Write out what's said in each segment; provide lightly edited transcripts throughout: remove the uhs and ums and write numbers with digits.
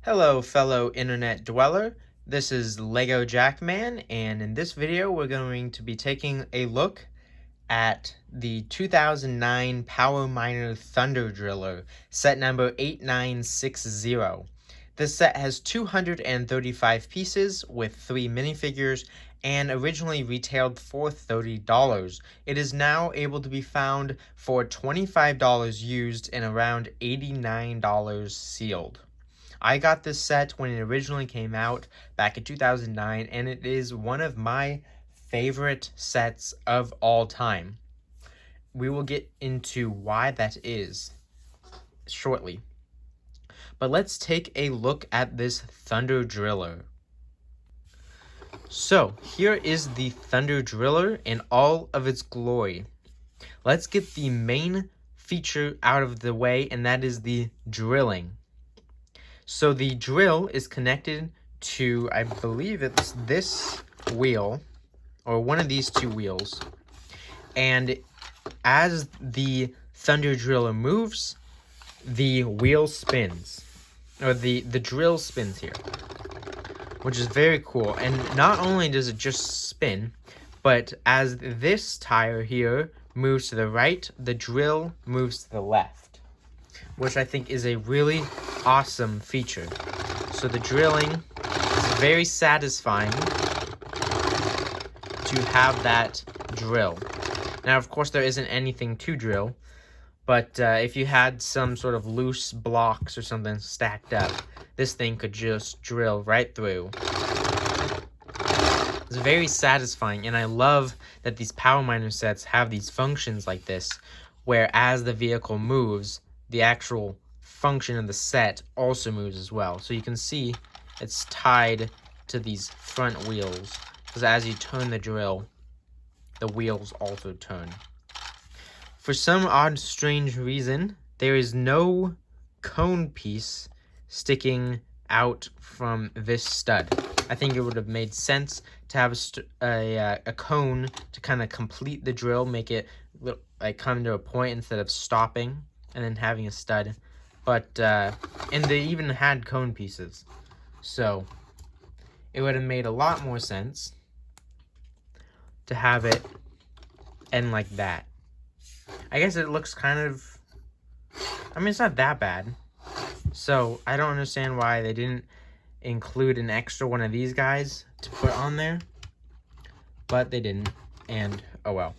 Hello, fellow internet dweller. This is Lego Jackman, and in this video, we're going to be taking a look at the 2009 Power Miner Thunder Driller, set number 8960. This set has 235 pieces with 3 minifigures and originally retailed for $30. It is now able to be found for $25 used and around $89 sealed. I got this set when it originally came out back in 2009, and it is one of my favorite sets of all time. We will get into why that is shortly. But let's take a look at this Thunder Driller. So, here is the Thunder Driller in all of its glory. Let's get the main feature out of the way, and that is the drilling. So the drill is connected to, I believe it's this wheel, or one of these two wheels. And as the Thunder Driller moves, the wheel spins, or the drill spins here, which is very cool. And not only does it just spin, but as this tire here moves to the right, the drill moves to the left, which I think is a really awesome feature. So the drilling is very satisfying to have that drill. Now, of course, there isn't anything to drill, but if you had some sort of loose blocks or something stacked up, this thing could just drill right through. It's very satisfying, and I love that these Power Miner sets have these functions like this, where as the vehicle moves, the actual function of the set also moves as well. So you can see it's tied to these front wheels, because as you turn the drill, the wheels also turn. For some odd, strange reason, there is no cone piece sticking out from this stud. I think it would have made sense to have a cone to kind of complete the drill, make it like come to a point instead of stopping and then having a stud. But and they even had cone pieces, so it would have made a lot more sense to have it end like that. I guess it looks kind of, I mean, it's not that bad, so I don't understand why they didn't include an extra one of these guys to put on there, but they didn't, and oh well.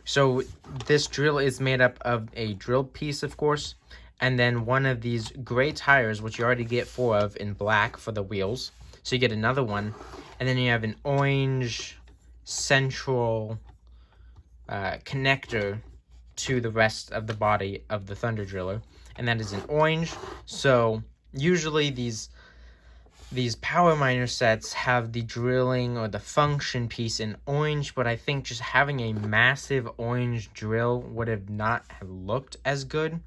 So this drill is made up of a drill piece, of course, and then one of these gray tires, which you already get 4 of in black for the wheels. So you get another one, and then you have an orange central connector to the rest of the body of the Thunder Driller, and that is in orange. So usually these Power Miner sets have the drilling or the function piece in orange, but I think just having a massive orange drill would have not have looked as good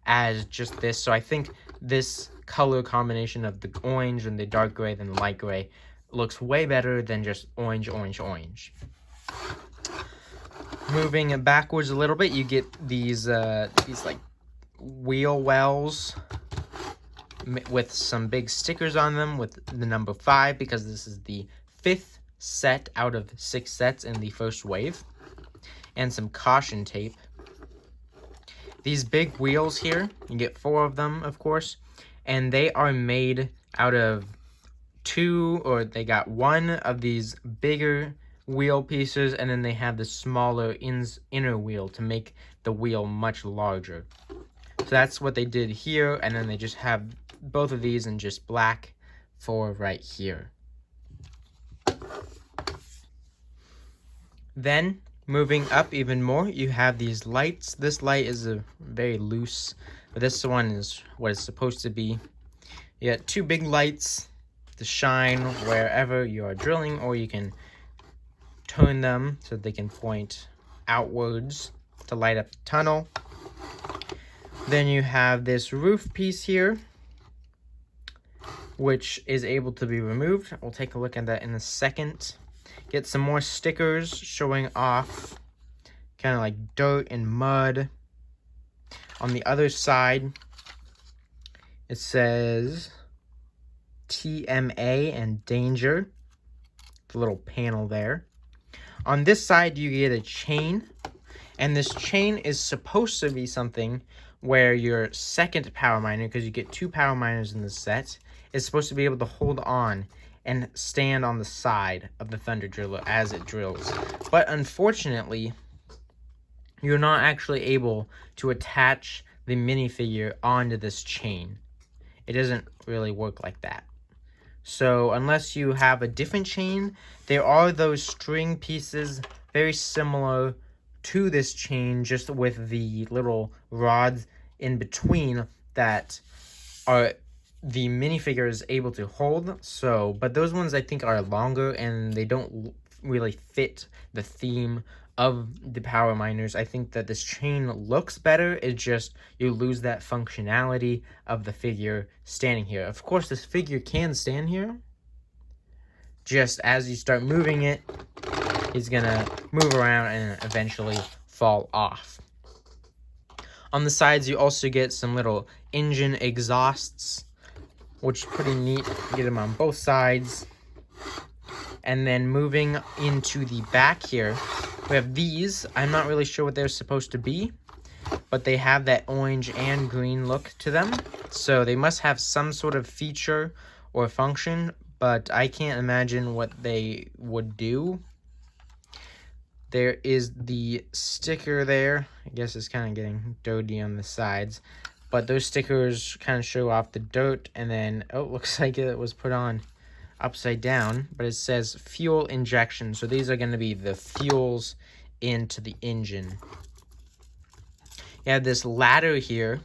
as just this. So I think this color combination of the orange and the dark gray and the light gray looks way better than just orange, orange, orange. Moving backwards a little bit, you get these like wheel wells with some big stickers on them with the number 5, because this is the 5th set out of 6 sets in the first wave, and some caution tape. These big wheels here, you get 4 of them, of course, and they are made out of 2, or they got 1 of these bigger wheel pieces, and then they have the smaller inner wheel to make the wheel much larger. So that's what they did here, and then they just have both of these in just black for right here. Then, moving up even more, you have these lights. This light is a very loose, but this one is what it's supposed to be. You got 2 big lights to shine wherever you are drilling, or you can turn them so they can point outwards to light up the tunnel. Then you have this roof piece here, which is able to be removed. We'll take a look at that in a second. Get some more stickers showing off kind of like dirt and mud. On the other side It says TMA and danger. The little panel there. On this side, you get a chain. And this chain is supposed to be something where your second power miner, because you get 2 power miners in the set, is supposed to be able to hold on and stand on the side of the Thunder Driller as it drills. But unfortunately, you're not actually able to attach the minifigure onto this chain. It doesn't really work like that. So unless you have a different chain, there are those string pieces very similar to this chain, just with the little rods in between that are the minifigure is able to hold. So, but those ones I think are longer and they don't really fit the theme of the power miners. I think that this chain looks better. It's just you lose that functionality of the figure standing here. Of course, this figure can stand here. Just as you start moving it, he's gonna move around and eventually fall off. On the sides, you also get some little engine exhausts, which is pretty neat. You get them on both sides. And then moving into the back here, we have these. I'm not really sure what they're supposed to be, but they have that orange and green look to them. So they must have some sort of feature or function, but I can't imagine what they would do. There is the sticker there. I guess it's kind of getting dirty on the sides, but those stickers kind of show off the dirt. And then, oh, it looks like it was put on upside down, but it says fuel injection. So these are going to be the fuels into the engine. You have this ladder here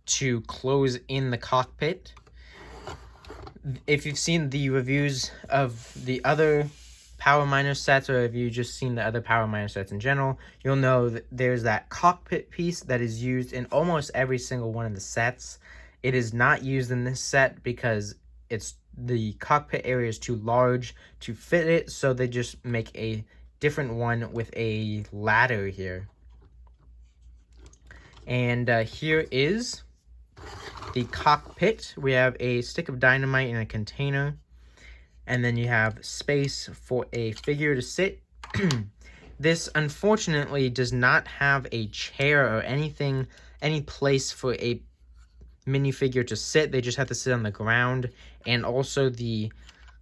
to close in the cockpit. If you've seen the reviews of the other power miner sets, or if you've just seen the other power miner sets in general, you'll know that there's that cockpit piece that is used in almost every single one of the sets. It is not used in this set because the cockpit area is too large to fit it, so they just make a different one with a ladder here. And here is the cockpit. We have a stick of dynamite in a container, and then you have space for a figure to sit. This unfortunately does not have a chair or anything, any place for a minifigure to sit. They just have to sit on the ground, and also the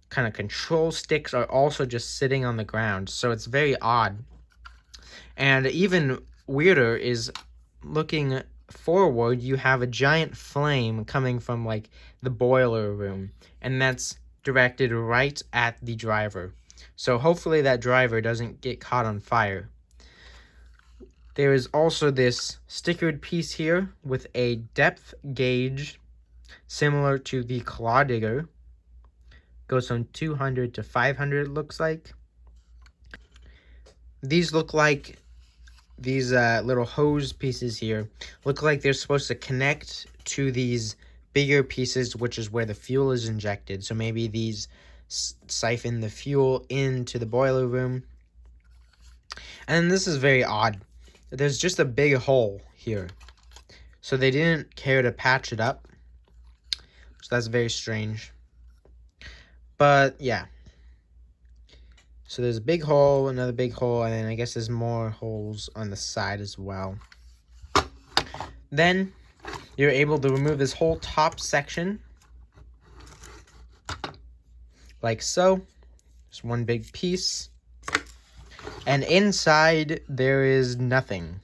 kind of control sticks are also just sitting on the ground, so it's very odd. And even weirder is looking forward, you have a giant flame coming from like the boiler room, and that's directed right at the driver. So hopefully that driver doesn't get caught on fire. There is also this stickered piece here with a depth gauge similar to the claw digger. Goes from 200 to 500, it looks like. These look like these little hose pieces here look like they're supposed to connect to these bigger pieces, which is where the fuel is injected. So maybe these siphon the fuel into the boiler room. And this is very odd. There's just a big hole here, so they didn't care to patch it up. So that's very strange. But yeah. So there's a big hole, another big hole, and then I guess there's more holes on the side as well. Then you're able to remove this whole top section, like so. Just one big piece. And inside, there is nothing.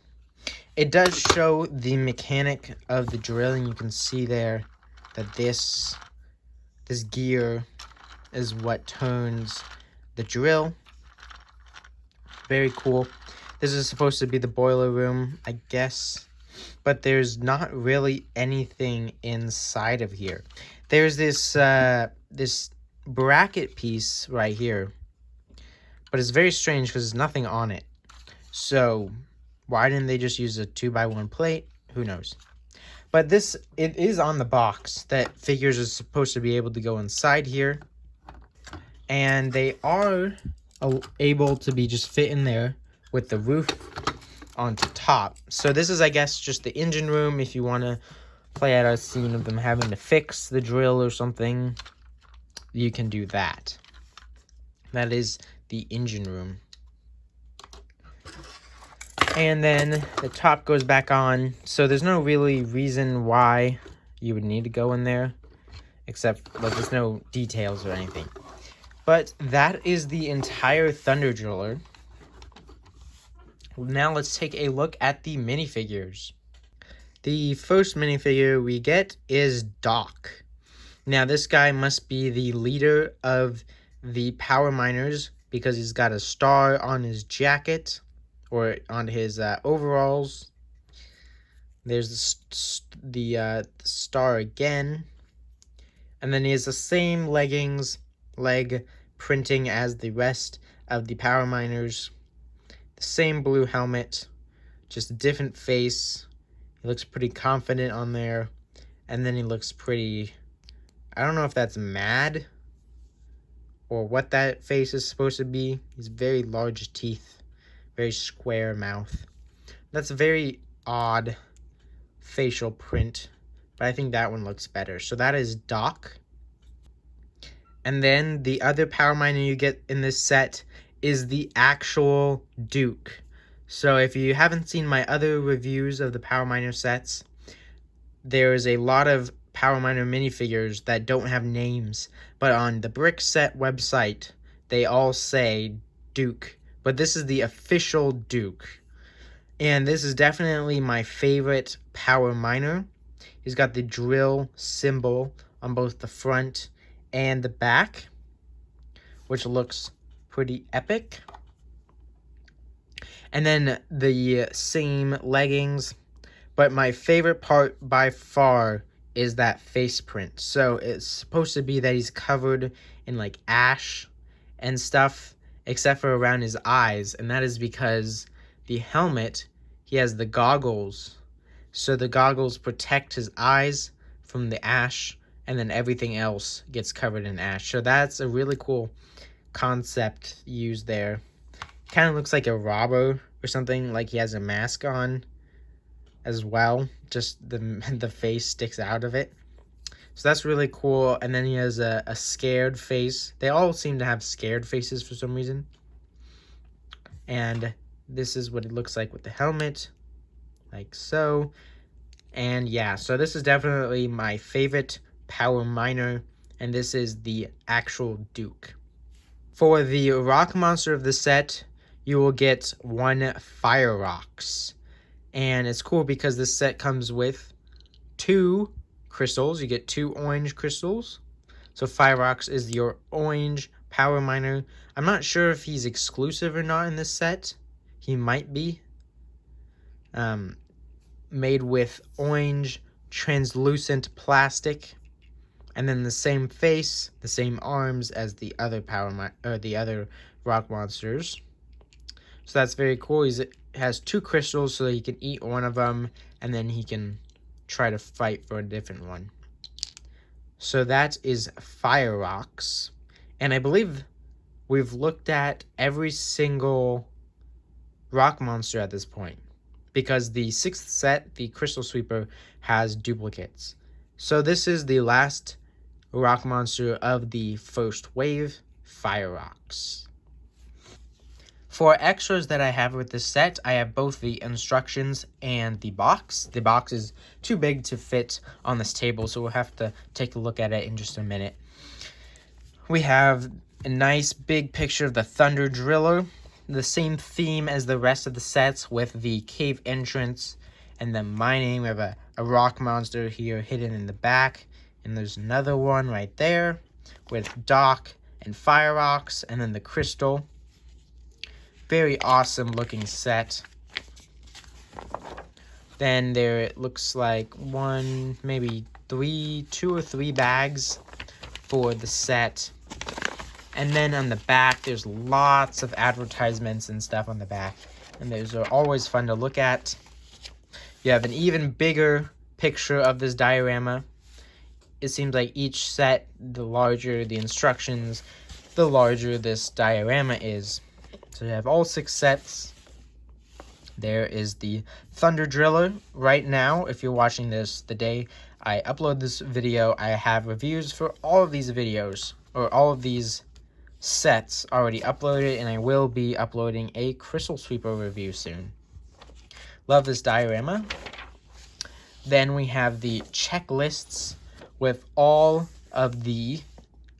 It does show the mechanic of the drilling. You can see there that this gear is what turns the drill. Very cool. This is supposed to be the boiler room, I guess. But there's not really anything inside of here. There's this this bracket piece right here. But it's very strange because there's nothing on it. So why didn't they just use a 2x1 plate? Who knows? But it is on the box that figures are supposed to be able to go inside here. And they are able to be just fit in there with the roof onto top. So this is, I guess, just the engine room if you want to play out a scene of them having to fix the drill or something, you can do that. That is the engine room. And then the top goes back on, so there's no really reason why you would need to go in there, except like there's no details or anything. But that is the entire Thunder Driller. Now let's take a look at the minifigures. The first minifigure we get is Doc. Now this guy must be the leader of the Power Miners because he's got a star on his jacket or on his overalls. There's the star again. And then he has the same leg printing as the rest of the Power Miners. The same blue helmet, just a different face. He looks pretty confident on there. And then he looks pretty, I don't know if that's mad or what that face is supposed to be. He's very large teeth, very square mouth. That's a very odd facial print, but I think that one looks better. So that is Doc. And then the other Power Miner you get in this set is the actual Duke. So if you haven't seen my other reviews of the Power Miner sets, there is a lot of Power Miner minifigures that don't have names, but on the Brick Set website, they all say Duke. But this is the official Duke. And this is definitely my favorite Power Miner. He's got the drill symbol on both the front and the back, which looks pretty epic. And then the same leggings. But my favorite part by far is that face print. So it's supposed to be that he's covered in like ash and stuff, except for around his eyes. And that is because the helmet, he has the goggles. So the goggles protect his eyes from the ash, and then everything else gets covered in ash. So that's a really cool concept used there. Kind of looks like a robber or something, like he has a mask on as well. Just the face sticks out of it. So that's really cool. And then he has a scared face. They all seem to have scared faces for some reason. And this is what it looks like with the helmet, like so. And yeah, so this is definitely my favorite Power Miner, and this is the actual Duke. For the rock monster of the set, you will get 1 Fire Rocks. And it's cool because this set comes with 2 crystals. You get 2 orange crystals. So Fire Rocks is your orange Power Miner. I'm not sure if he's exclusive or not in this set. He might be. Made with orange translucent plastic. And then the same face, the same arms as the other the other rock monsters. So that's very cool. He has 2 crystals, so that he can eat one of them, and then he can try to fight for a different one. So that is Fire Rocks. And I believe we've looked at every single rock monster at this point, because the 6th set, the Crystal Sweeper, has duplicates. So this is the last rock monster of the first wave, Fire Rocks. For extras that I have with this set, I have both the instructions and the box. The box is too big to fit on this table, so we'll have to take a look at it in just a minute. We have a nice big picture of the Thunder Driller, the same theme as the rest of the sets with the cave entrance and the mining. We have a rock monster here hidden in the back, and there's another one right there with Doc and Fire Rocks, and then the crystal. Very awesome looking set. Then there it looks like 2 or 3 bags for the set. And then on the back, there's lots of advertisements and stuff on the back. And those are always fun to look at. You have an even bigger picture of this diorama. It seems like each set, the larger the instructions, the larger this diorama is. So you have all 6 sets. There is the Thunder Driller. Right now, if you're watching this the day I upload this video, I have reviews for all of these videos, or all of these sets already uploaded, and I will be uploading a Crystal Sweeper review soon. Love this diorama. Then we have the checklists with all of the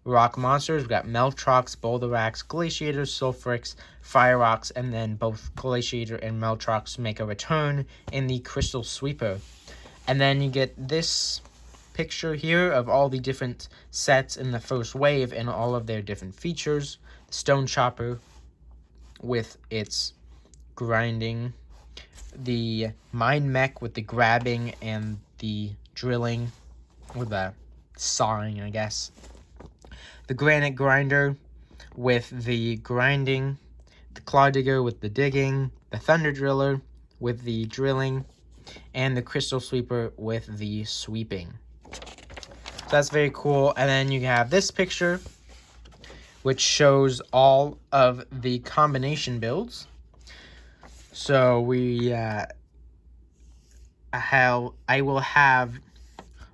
rock monsters. We've got Meltrox, Boulderax, Glaciators, Sulfurix, Fire Rocks, and then both Glaciator and Meltrox make a return in the Crystal Sweeper. And then you get this picture here of all the different sets in the first wave and all of their different features. Stone Chopper with its grinding, the Mine Mech with the grabbing and the drilling, or the sawing, I guess. The Granite Grinder with the grinding, the Claw Digger with the digging, the Thunder Driller with the drilling, and the Crystal Sweeper with the sweeping. So that's very cool. And then you have this picture, which shows all of the combination builds. So I will have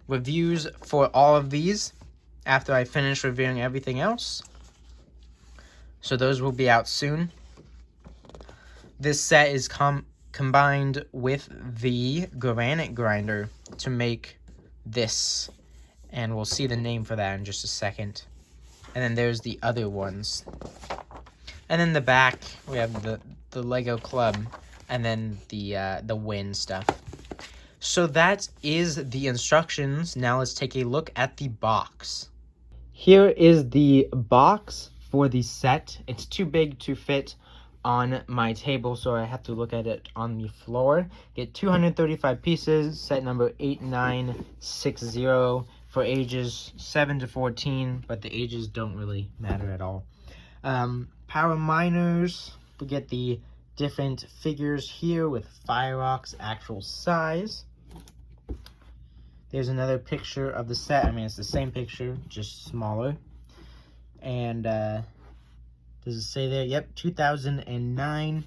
reviews for all of these after I finish reviewing everything else. So those will be out soon. This set is combined with the Granite Grinder to make this. And we'll see the name for that in just a second. And then there's the other ones. And in the back, we have the Lego Club. And then the Win stuff. So that is the instructions. Now let's take a look at the box. Here is the box for the set. It's too big to fit on my table, so I have to look at it on the floor. Get 235 pieces, set number 8960 for ages 7 to 14, but the ages don't really matter at all. Power Miners, we get the different figures here with Fire Rock's actual size. There's another picture of the set. I mean, it's the same picture, just smaller. And does it say there? Yep, 2009.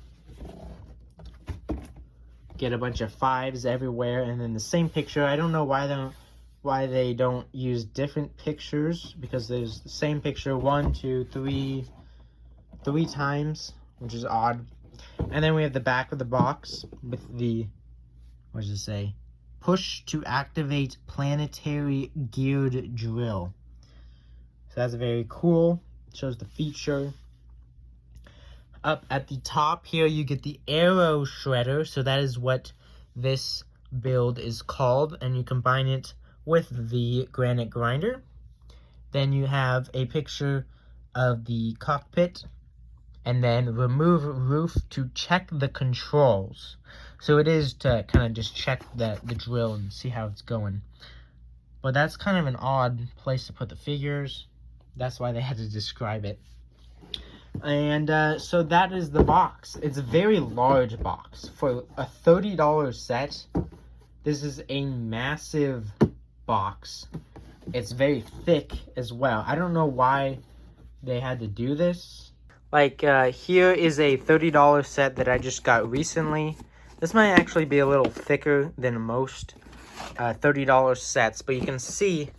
Get a bunch of 5s everywhere, and then the same picture. I don't know why they don't use different pictures, because there's the same picture 1, 2, 3 times, which is odd. And then we have the back of the box with the, what does it say? Push to activate planetary geared drill. So that's very cool. Shows the feature. Up at the top here, you get the Arrow Shredder. So that is what this build is called. And you combine it with the Granite Grinder. Then you have a picture of the cockpit. And then remove roof to check the controls. So it is to kind of just check the drill and see how it's going. But that's kind of an odd place to put the figures. That's why they had to describe it. And so that is the box. It's a very large box. For a $30 set, this is a massive box. It's very thick as well. I don't know why they had to do this. Like, here is a $30 set that I just got recently. This might actually be a little thicker than most $30 sets, but you can see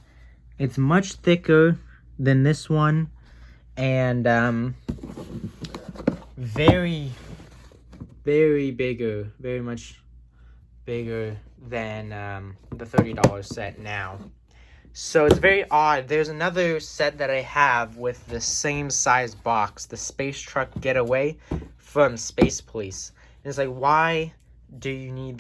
it's much thicker than this one, and very much bigger than the $30 set now. So it's very odd. There's another set that I have with the same size box, the Space Truck Getaway from Space Police. And it's like, why do you need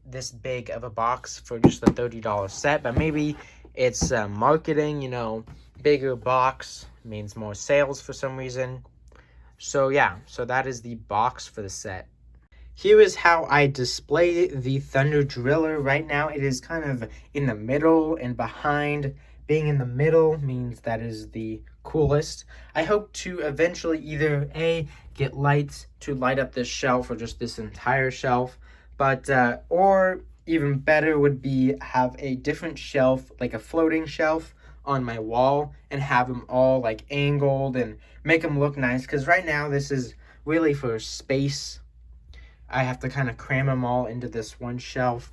this big of a box for just the $30 set? But maybe it's marketing, you know, bigger box means more sales for some reason. So yeah, so that is the box for the set. Here is how I display the Thunder Driller. Right now it is kind of in the middle and behind. Being in the middle means that is the coolest. I hope to eventually either A, get lights to light up this shelf or just this entire shelf, but or even better would be have a different shelf, like a floating shelf on my wall, and have them all like angled and make them look nice, because right now this is really for space I have to kind of cram them all into this one shelf.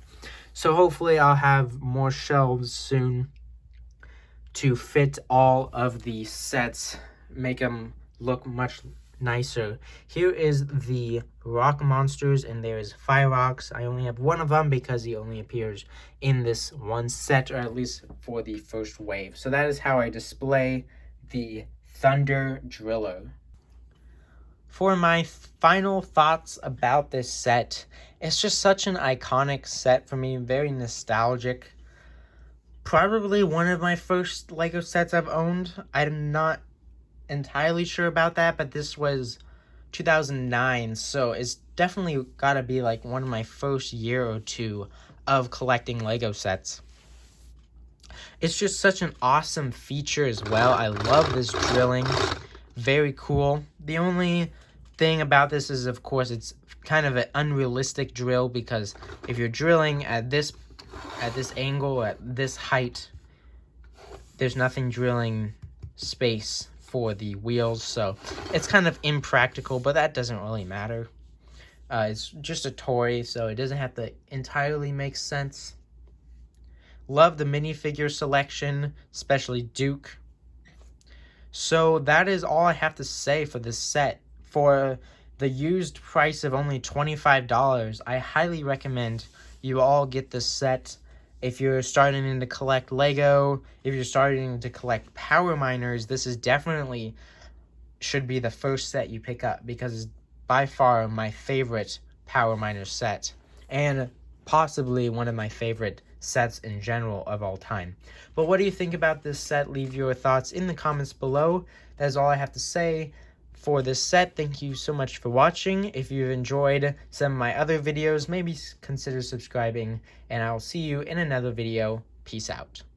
So hopefully I'll have more shelves soon to fit all of the sets, make them look much nicer. Here is the rock monsters, and there is Fire Rocks. I only have one of them because he only appears in this one set, or at least for the first wave. So that is how I display the Thunder Driller. For my final thoughts about this set, it's just such an iconic set for me, very nostalgic. Probably one of my first LEGO sets I've owned. I'm not entirely sure about that, but this was 2009, so it's definitely gotta be like one of my first year or two of collecting LEGO sets. It's just such an awesome feature as well. I love this drilling. Very cool. The only thing about this is, of course, it's kind of an unrealistic drill, because if you're drilling at this angle, at this height, there's nothing drilling space for the wheels, so it's kind of impractical, but that doesn't really matter. It's just a toy, so it doesn't have to entirely make sense. Love the minifigure selection, especially Duke. So that is all I have to say for this set. For the used price of only $25, I highly recommend you all get this set. If you're starting to collect LEGO, if you're starting to collect Power Miners, this is definitely should be the first set you pick up, because it's by far my favorite Power Miner set, and possibly one of my favorite sets in general of all time. But what do you think about this set? Leave your thoughts in the comments below. That is all I have to say for this set. Thank you so much for watching. If you've enjoyed some of my other videos, maybe consider subscribing, and I'll see you in another video. Peace out.